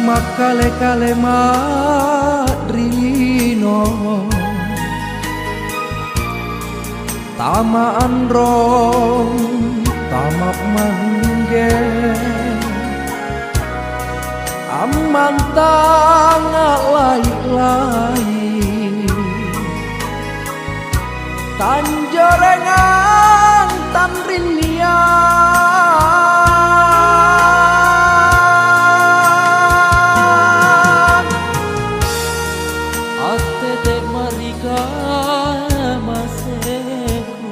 Makale-kale madrino tamaan rong tamak mangge aman tanga lai-lai tanjorengan tanrinia atete marika maseku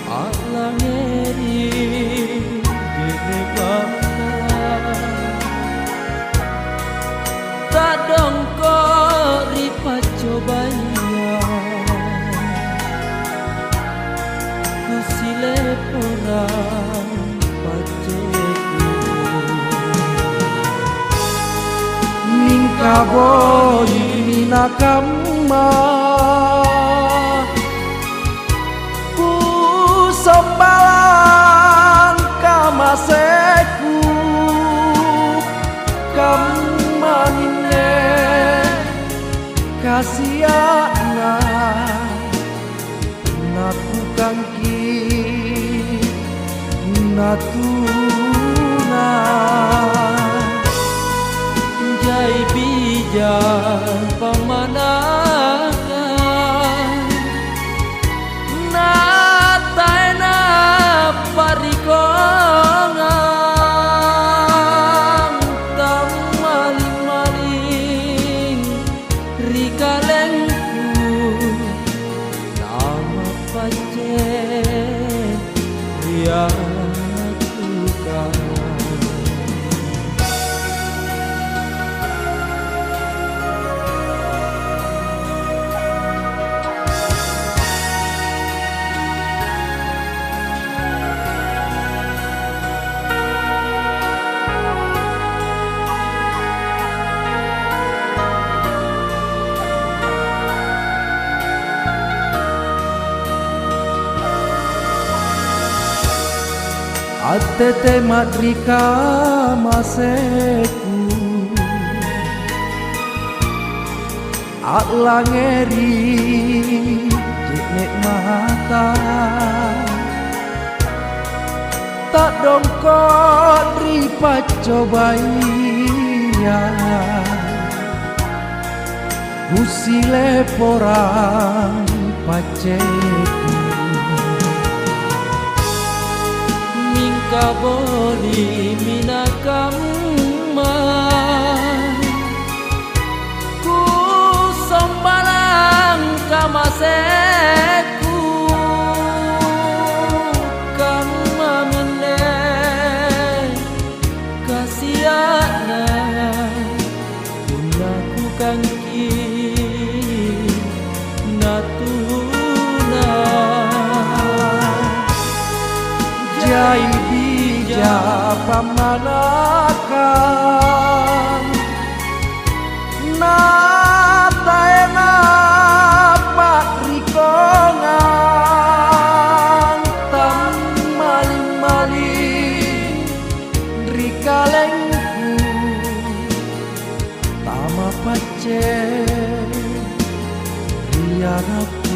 alangeri dene tadong ko ripat cobaya kusile porang paceku ningkaboni minakamma ku sombalan kamaseku kamanine kasiana naku kangki natuna jai bijan pamandangan nataena parikongan tam maling-maling rikalengku nama pacen riatukan. atete madrika maseku alangeri jeknek mata tak dongkot ripat cobaya usile porang paceku kaboni minakamma ku sombalang kamaseku kamamine kasiana punaku kangki natuna jai bija pamanakan nataena pakrikongan tam maling-maling rikalengku tama pacen riarap